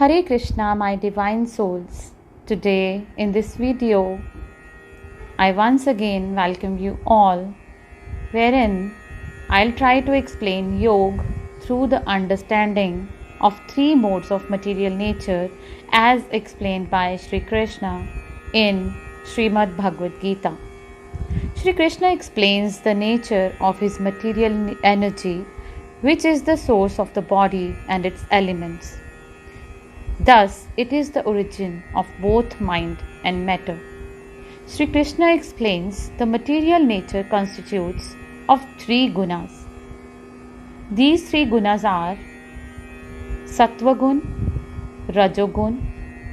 Hare Krishna, my divine souls. Today, in this video, I once again welcome you all, wherein I'll try to explain yoga through the understanding of three modes of material nature as explained by Sri Krishna in Srimad Bhagavad Gita. Sri Krishna explains the nature of his material energy, which is the source of the body and its elements. Thus, it is the origin of both mind and matter. Sri Krishna explains the material nature constitutes of three gunas. These three gunas are Satva gun, Rajogun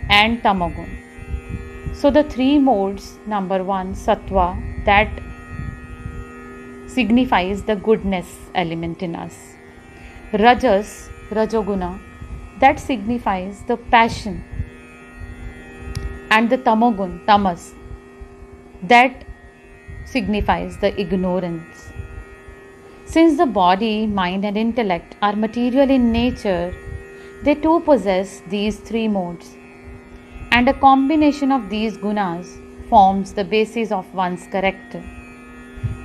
and Tamagun. So the three modes, number one, Satva, that signifies the goodness element in us. Rajas, Rajoguna, that signifies the passion. And the Tamogun, Tamas, that signifies the ignorance. Since the body, mind and intellect are material in nature, they too possess these three modes. And a combination of these gunas forms the basis of one's character.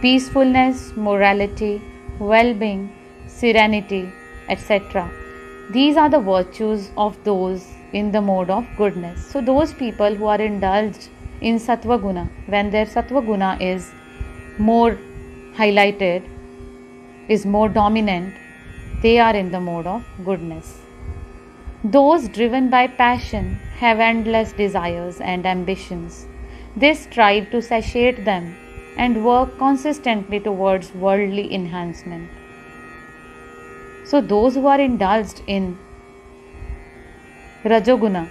Peacefulness, morality, well-being, serenity, etc. These are the virtues of those in the mode of goodness. So those people who are indulged in Sattva Guna, when their Sattva Guna is more highlighted, is more dominant, they are in the mode of goodness. Those driven by passion have endless desires and ambitions. They strive to satiate them and work consistently towards worldly enhancement. So those who are indulged in Rajoguna,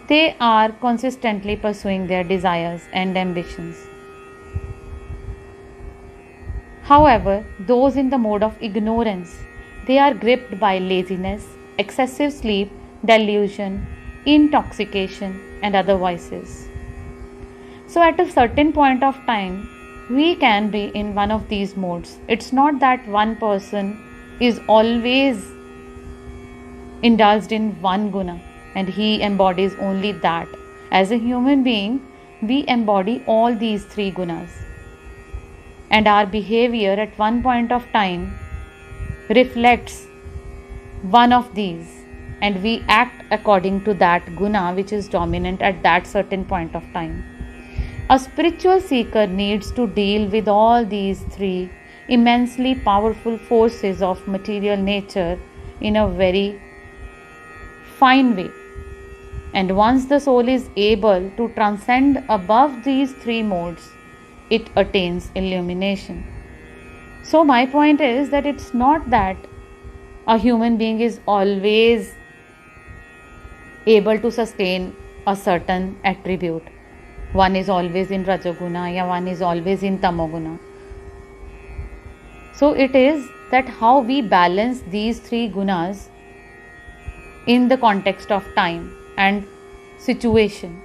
they are consistently pursuing their desires and ambitions. However, those in the mode of ignorance, they are gripped by laziness, excessive sleep, delusion, intoxication and other vices. So at a certain point of time, we can be in one of these modes. It's not that one person is always indulged in one guna and he embodies only that. As a human being, we embody all these three gunas. And our behavior at one point of time reflects one of these. And we act according to that guna which is dominant at that certain point of time. A spiritual seeker needs to deal with all these three immensely powerful forces of material nature in a very fine way. And once the soul is able to transcend above these three modes, it attains illumination. So my point is that it's not that a human being is always able to sustain a certain attribute. One is always in Rajoguna, or one is always in Tamoguna. So it is that how we balance these three gunas in the context of time and situation.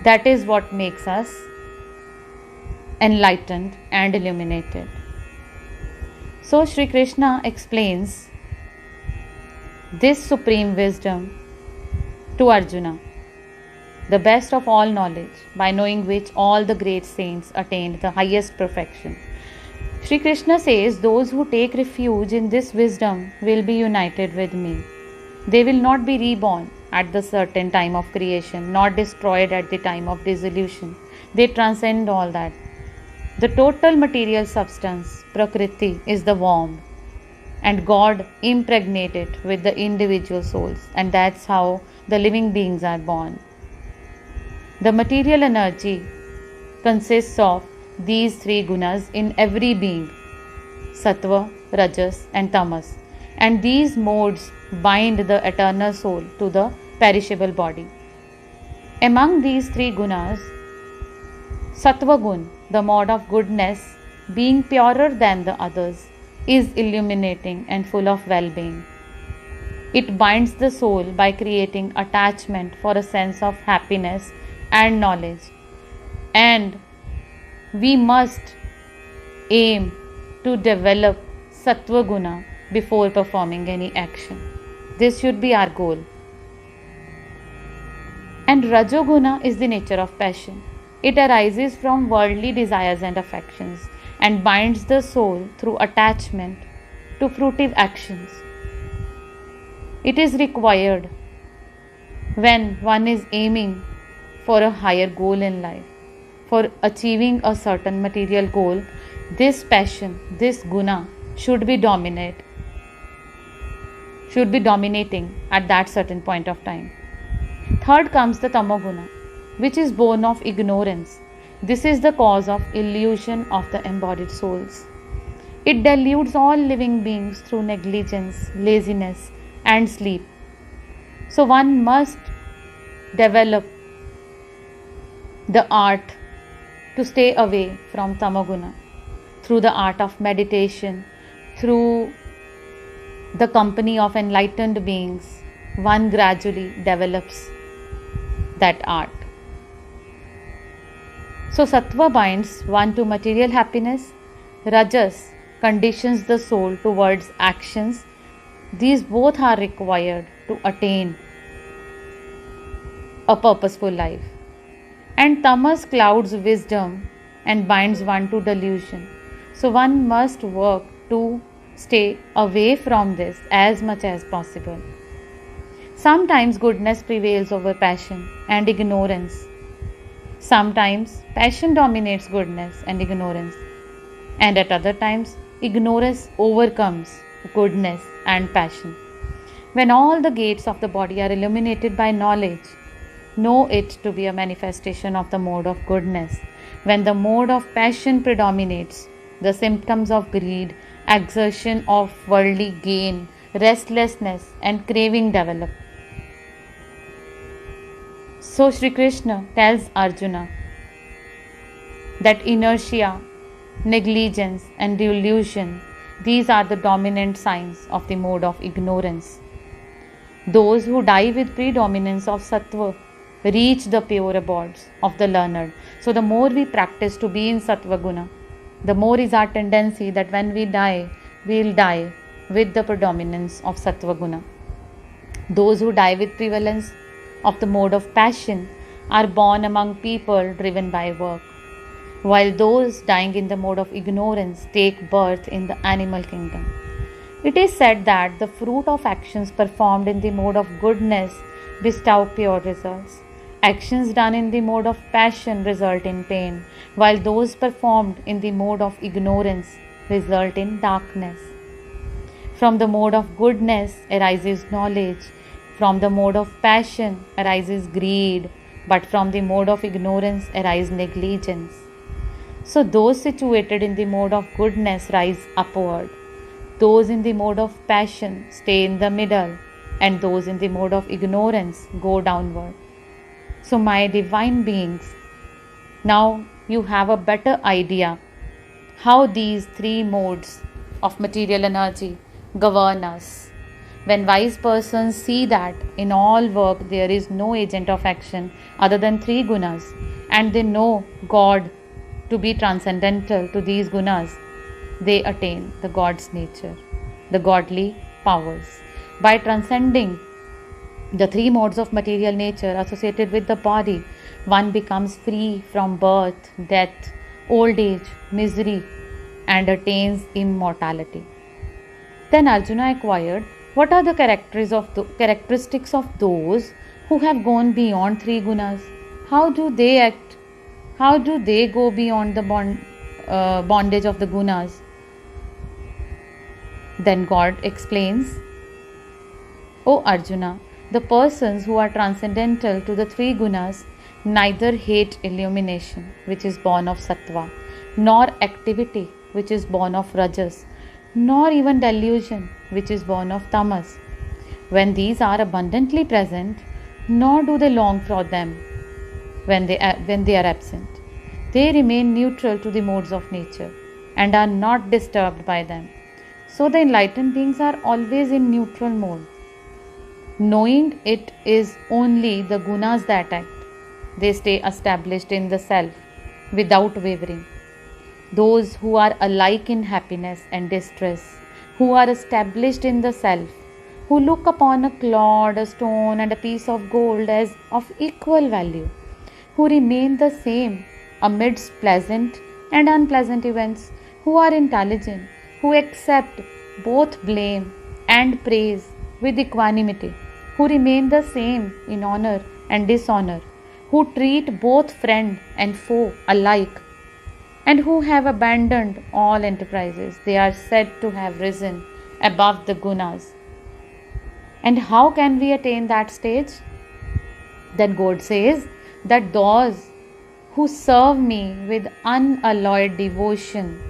That is what makes us enlightened and illuminated. So Sri Krishna explains this supreme wisdom to Arjuna, the best of all knowledge, by knowing which all the great saints attained the highest perfection. Sri Krishna says, those who take refuge in this wisdom will be united with me. They will not be reborn at the certain time of creation, not destroyed at the time of dissolution. They transcend all that. The total material substance, Prakriti, is the womb, and God impregnated with the individual souls, and that's how the living beings are born. The material energy consists of these three gunas in every being, Sattva, Rajas and Tamas, and these modes bind the eternal soul to the perishable body. Among these three gunas, Sattva Gun, the mode of goodness, being purer than the others, is illuminating and full of well-being. It binds the soul by creating attachment for a sense of happiness and knowledge. And we must aim to develop Sattva Guna before performing any action. This should be our goal. And Rajoguna is the nature of passion. It arises from worldly desires and affections and binds the soul through attachment to fruitive actions. It is required when one is aiming for a higher goal in life, for achieving a certain material goal. This passion, this guna should be dominating at that certain point of time. Third comes the tamoguna, which is born of ignorance. This is the cause of illusion of the embodied souls. It deludes all living beings through negligence, laziness, and sleep. So one must develop the art to stay away from tamoguna through the art of meditation, through the company of enlightened beings. One gradually develops that art. So Satva binds one to material happiness, Rajas conditions the soul towards actions. These both are required to attain a purposeful life. And Tamas clouds wisdom and binds one to delusion. So one must work to stay away from this as much as possible. Sometimes goodness prevails over passion and ignorance. Sometimes passion dominates goodness and ignorance. And at other times, ignorance overcomes goodness and passion. When all the gates of the body are illuminated by knowledge, know it to be a manifestation of the mode of goodness. When the mode of passion predominates, the symptoms of greed, exertion of worldly gain, restlessness, and craving develop. So Sri Krishna tells Arjuna that inertia, negligence, and delusion, these are the dominant signs of the mode of ignorance. Those who die with predominance of Sattva reach the pure abodes of the learned. So the more we practice to be in Sattva Guna, the more is our tendency that when we die, we will die with the predominance of Sattva Guna. Those who die with prevalence of the mode of passion are born among people driven by work, while those dying in the mode of ignorance take birth in the animal kingdom. It is said that the fruit of actions performed in the mode of goodness bestow pure results. Actions done in the mode of passion result in pain, while those performed in the mode of ignorance result in darkness. From the mode of goodness arises knowledge. From the mode of passion arises greed, but from the mode of ignorance arises negligence. So those situated in the mode of goodness rise upward. Those in the mode of passion stay in the middle, and those in the mode of ignorance go downward. So my divine beings, now you have a better idea how these three modes of material energy govern us. When wise persons see that in all work there is no agent of action other than three gunas, and they know God to be transcendental to these gunas, they attain the God's nature, the godly powers. By transcending the three modes of material nature associated with the body, one becomes free from birth, death, old age, misery, and attains immortality. Then Arjuna inquired, what are the characteristics of those who have gone beyond three gunas? How do they act? How do they go beyond the bondage of the gunas? Then God explains, O Arjuna, the persons who are transcendental to the three gunas neither hate illumination, which is born of sattva, nor activity, which is born of rajas, nor even delusion, which is born of tamas. When these are abundantly present, nor do they long for them when they are absent. They remain neutral to the modes of nature and are not disturbed by them. So the enlightened beings are always in neutral mode. Knowing it is only the gunas that act, they stay established in the self without wavering. Those who are alike in happiness and distress, who are established in the self, who look upon a clod, a stone, and a piece of gold as of equal value, who remain the same amidst pleasant and unpleasant events, who are intelligent, who accept both blame and praise with equanimity, who remain the same in honor and dishonor, who treat both friend and foe alike, and who have abandoned all enterprises. They are said to have risen above the Gunas. And how can we attain that stage? Then God says that those who serve me with unalloyed devotion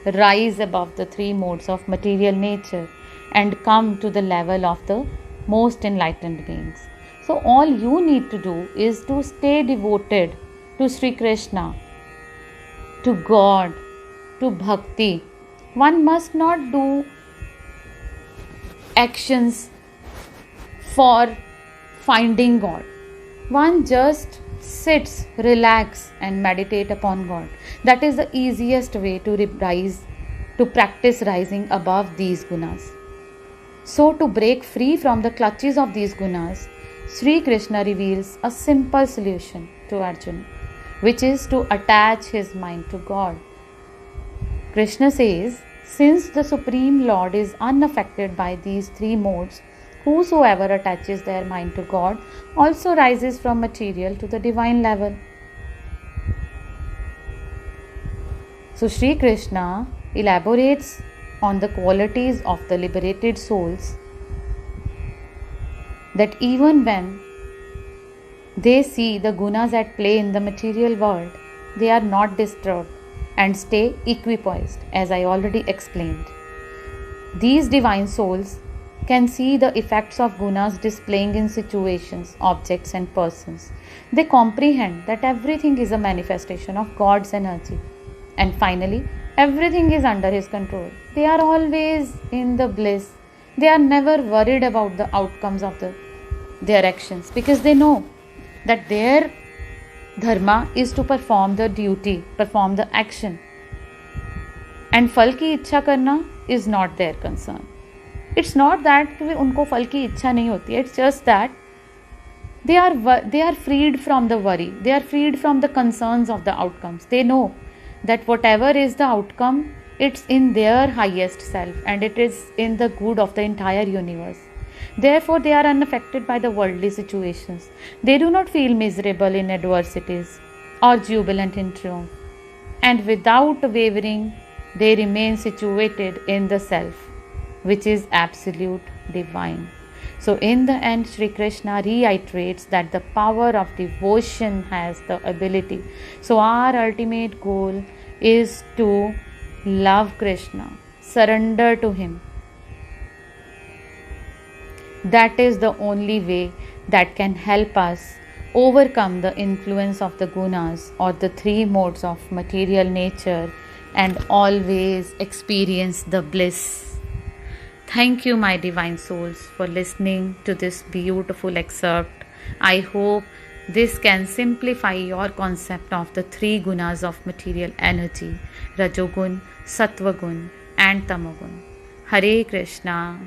rise above the three modes of material nature and come to the level of the most enlightened beings. So all you need to do is to stay devoted to Sri Krishna, to God, to bhakti. One must not do actions for finding God. One just sits, relax and meditate upon God. That is the easiest way to practice rising above these gunas. So to break free from the clutches of these gunas, Sri Krishna reveals a simple solution to Arjuna, which is to attach his mind to God. Krishna says, since the Supreme Lord is unaffected by these three modes, whosoever attaches their mind to God also rises from material to the divine level. So Sri Krishna elaborates on the qualities of the liberated souls, that even when they see the gunas at play in the material world, they are not disturbed and stay equipoised, as I already explained. These divine souls can see the effects of gunas displaying in situations, objects and persons. They comprehend that everything is a manifestation of God's energy. And finally, everything is under His control. They are always in the bliss. They are never worried about the outcomes of their actions, because they know that their dharma is to perform the duty, perform the action. And फल की इच्छा करना is not their concern. It's not that उनको फल की इच्छा नहीं होती है. It's just that they are freed from the worry. They are freed from the concerns of the outcomes. They know that whatever is the outcome, it's in their highest self and it is in the good of the entire universe. Therefore, they are unaffected by the worldly situations. They do not feel miserable in adversities or jubilant in triumph. And without wavering, they remain situated in the self, which is absolute divine. So in the end, Sri Krishna reiterates that the power of devotion has the ability. So our ultimate goal is to love Krishna, surrender to Him. That is the only way that can help us overcome the influence of the gunas or the three modes of material nature and always experience the bliss. Thank you, my divine souls, for listening to this beautiful excerpt. I hope this can simplify your concept of the three gunas of material energy, Rajogun, Sattvagun and Tamagun. Hare Krishna.